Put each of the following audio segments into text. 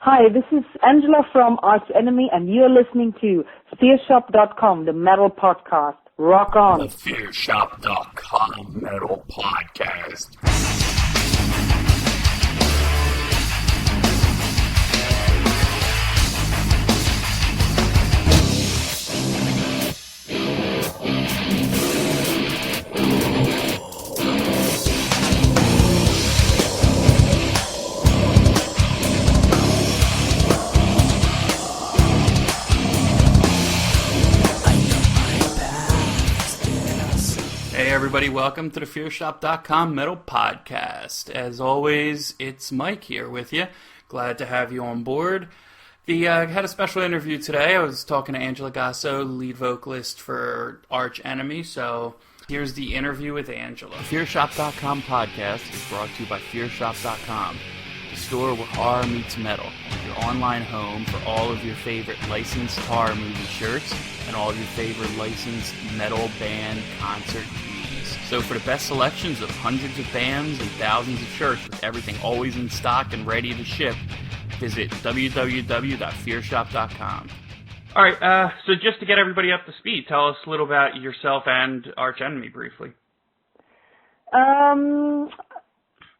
Hi, this is Angela from Arch Enemy, and you're listening to FearShop.com, the metal podcast. Rock on. The FearShop.com metal podcast. Hey everybody, welcome to the FearShop.com Metal Podcast. As always, it's Mike here with you. Glad to have you on board. Had a special interview today. I was talking to Angela Gossow, lead vocalist for Arch Enemy, so here's the interview with Angela. The FearShop.com Podcast is brought to you by FearShop.com, the store where horror meets metal, your online home for all of your favorite licensed horror movie shirts and all of your favorite licensed metal band concert tees. So for the best selections of hundreds of bands and thousands of shirts with everything always in stock and ready to ship, visit www.fearshop.com. All right, so just to get everybody up to speed, tell us a little about yourself and Arch Enemy briefly.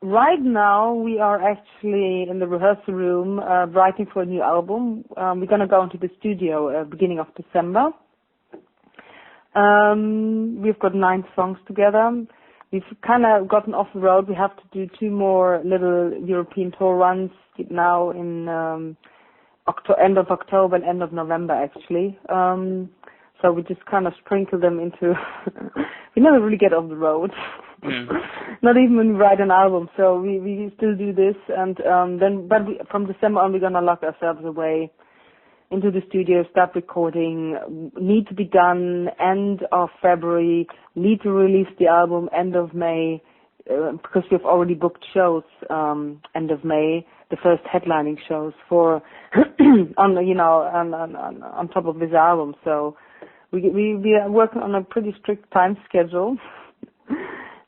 Right now, we are actually in the rehearsal room writing for a new album. We're going to go into the studio beginning of December. We've got 9 songs together. We've kind of gotten off the road. We have to do 2 more little European tour runs now in end of October and end of November, actually. So we just kind of sprinkle them into... We never really get off the road. Yeah. Not even when we write an album. So we still do this. And from December on, we're going to lock ourselves away into the studio, start recording, need to be done end of February, need to release the album end of May, because we've already booked shows end of May, the first headlining shows for on top of this album. So we are working on a pretty strict time schedule,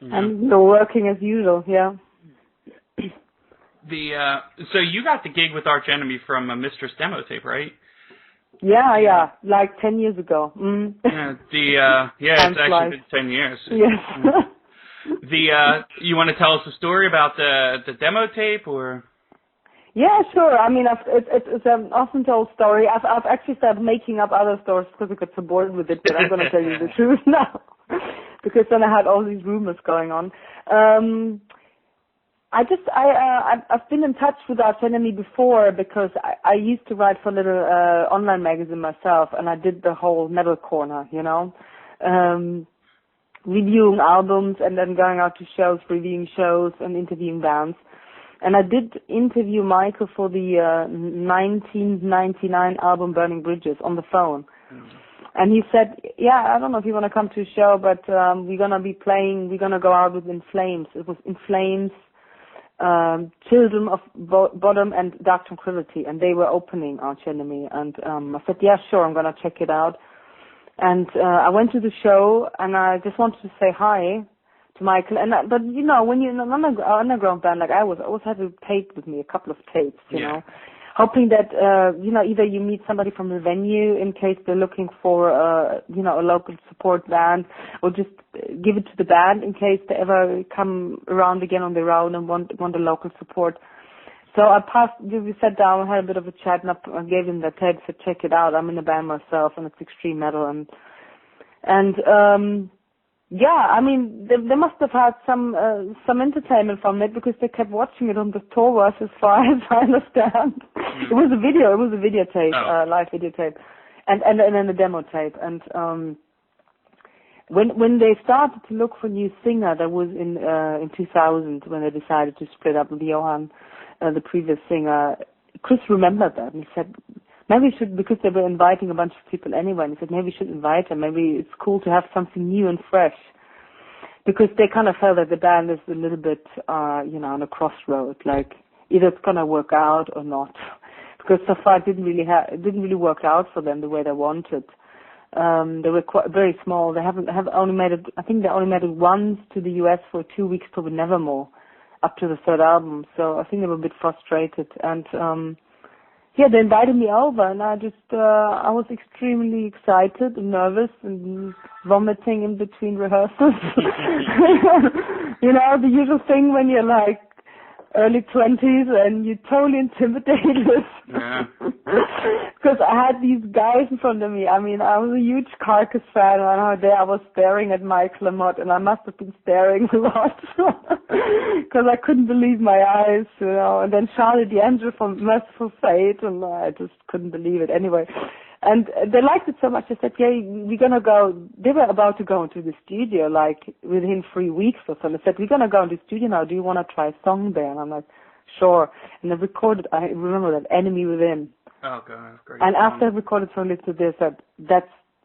and we're working as usual. Yeah. So you got the gig with Arch Enemy from a Mistress demo tape, right? Yeah, like 10 years ago. Mm. Yeah, it's actually been 10 years. Yes. You want to tell us a story about the demo tape, or? Yeah, sure. I mean, it's an often told story. I've actually started making up other stories because I got so bored with it, but I'm going to tell you the truth now, because then I had all these rumors going on. I've been in touch with Arch Enemy before because I used to write for a little online magazine myself, and I did the whole metal corner, reviewing albums and then going out to shows, reviewing shows and interviewing bands. And I did interview Michael for the 1999 album Burning Bridges on the phone. And he said, yeah, I don't know if you want to come to a show, but we're going to go out with In Flames. It was In Flames, Children of Bodom and Dark Tranquility, and they were opening Arch Enemy. And I said, yeah, sure, I'm going to check it out. And I went to the show, and I just wanted to say hi to Michael. But when you're in an underground band like I always had a tape with me, a couple of tapes, you know, hoping that either you meet somebody from the venue in case they're looking for a local support band, or just give it to the band in case they ever come around again on their own and want a local support. So we sat down, had a bit of a chat, and I gave him the tape, said check it out. I'm in the band myself, and it's extreme metal, and I mean they must have had some entertainment from it, because they kept watching it on the tour bus, as far as I understand. It was a video tape, live video tape, and then a demo tape. And when they started to look for a new singer, that was in 2000, when they decided to split up with Johan, the previous singer. Chris remembered that, and he said, maybe we should, because they were inviting a bunch of people anyway, and he said, maybe we should invite them. Maybe it's cool to have something new and fresh. Because they kind of felt that the band is a little bit, on a crossroad. Like, either it's going to work out or not. Because so far it didn't really work out for them the way they wanted. They were very small. They only made it once to the US for 2 weeks tour with Nevermore, up to the third album. So I think they were a bit frustrated. And yeah, they invited me over, and I was extremely excited and nervous and vomiting in between rehearsals. You know, the usual thing when you're like early 20s and you're totally intimidated. Yeah. Because I had these guys in front of me. I mean, I was a huge Carcass fan, and there I was staring at Mike Lamotte, and I must have been staring a lot because I couldn't believe my eyes, you know. And then Charlie D'Angelo from Merciful Fate, and I just couldn't believe it anyway. And they liked it so much, they said, yeah, we're going to go. They were about to go into the studio, like, within 3 weeks or so. They said, we're going to go into the studio now. Do you want to try a song there? And I'm like, sure. And they recorded, I remember that, Enemy Within. Oh, God, that's great. And after I recorded for a little bit, they said,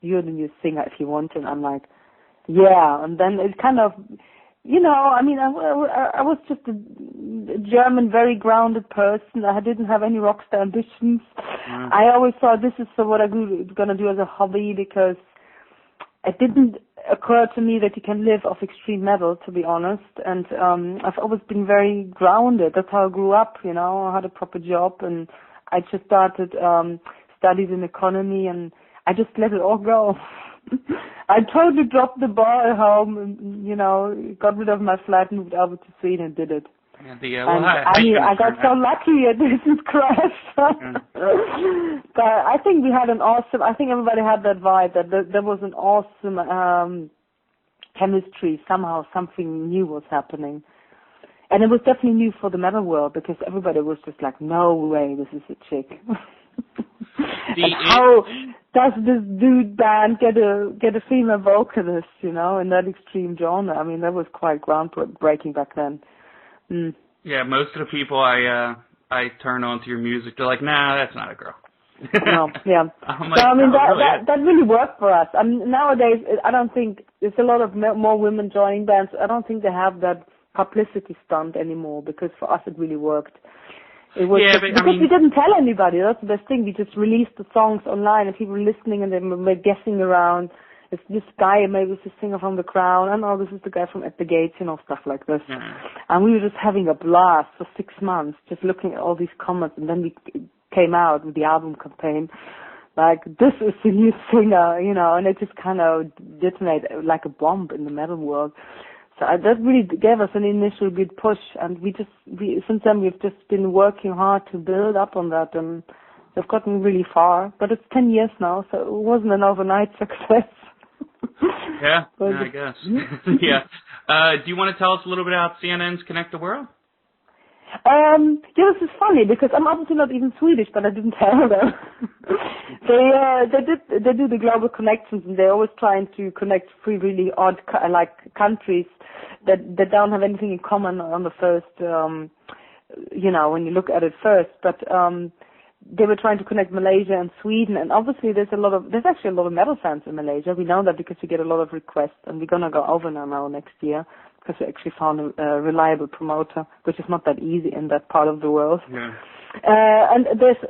you're the new singer if you want. And I'm like, yeah. And then it kind of, you know, I mean, I was just a German, very grounded person. I didn't have any rock star ambitions. Mm. I always thought this is what I'm going to do as a hobby, because it didn't occur to me that you can live off extreme metal, to be honest. And I've always been very grounded. That's how I grew up, you know. I had a proper job, and I just started studies in economy, and I just let it all go. I totally dropped the ball at home, and, you know, got rid of my flat, moved over to Sweden, and did it. Yeah, I got so lucky it didn't crash. But I think we had I think everybody had that vibe, that there was an awesome chemistry. Somehow something new was happening. And it was definitely new for the metal world, because everybody was just like, no way, this is a chick. And how does this dude band get a female vocalist, you know, in that extreme genre? I mean, that was quite groundbreaking back then. Mm. Yeah, most of the people I turn on to your music, they're like, nah, that's not a girl. No, yeah. I'm like, so I mean, really that really worked for us. I mean, nowadays, I don't think there's a lot of more women joining bands. I don't think they have that publicity stunt anymore, because for us it really worked. It was because we didn't tell anybody. That's the best thing. We just released the songs online, and people were listening, and they were guessing around. It's this guy, maybe it's the singer from The Crown, and oh, this is the guy from At the Gates, you know, stuff like this. Mm-hmm. And we were just having a blast for 6 months, just looking at all these comments, and then we came out with the album campaign, like, this is the new singer, you know, and it just kind of detonated like a bomb in the metal world. So that really gave us an initial good push, and since then we've just been working hard to build up on that, and we've gotten really far. But it's 10 years now, so it wasn't an overnight success. Yeah, I guess. Yeah. Do you want to tell us a little bit about CNN's Connect the World? Yeah, this is funny, because I'm obviously not even Swedish, but I didn't tell them. They do the global connections, and they're always trying to connect 3 really odd countries that don't have anything in common on the first, you know, when you look at it first. But they were trying to connect Malaysia and Sweden, and obviously there's actually a lot of metal fans in Malaysia. We know that because we get a lot of requests, and we're gonna go over now next year, because we actually found a reliable promoter, which is not that easy in that part of the world. Yeah. And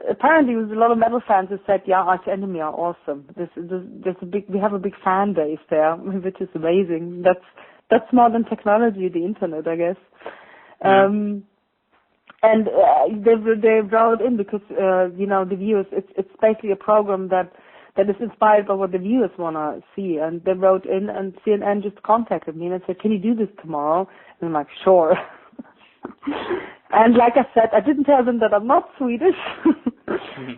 apparently there's a lot of metal fans who said, yeah, Arch Enemy are awesome. We have a big fan base there, which is amazing. That's modern technology, the internet, I guess. Yeah. And they brought it in because, you know, the viewers, it's basically a program that is inspired by what the viewers want to see. And they wrote in, and CNN just contacted me and said, can you do this tomorrow? And I'm like, sure. And like I said, I didn't tell them that I'm not Swedish,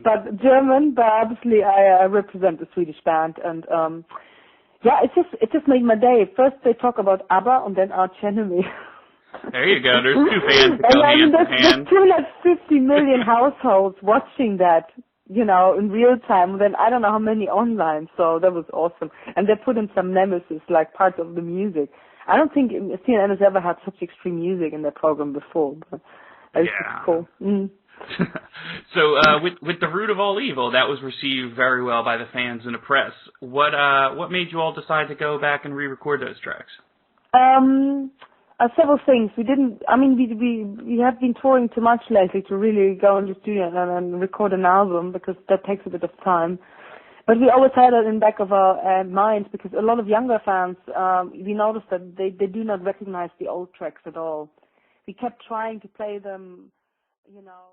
but German, but obviously I represent a Swedish band. And yeah, it just made my day. First they talk about ABBA, and then Arch Enemy. There you go. There's 2 fans that go hand in hand. There's 250 million households watching that, you know, in real time. Then I don't know how many online. So that was awesome. And they put in some nemesis, like parts of the music. I don't think CNN has ever had such extreme music in their program before. But it's cool. Mm. So with The Root of All Evil, that was received very well by the fans and the press. What made you all decide to go back and re-record those tracks? Several things. We have been touring too much lately to really go in the studio and record an album, because that takes a bit of time. But we always had it in the back of our minds, because a lot of younger fans, we noticed that they do not recognize the old tracks at all. We kept trying to play them, you know.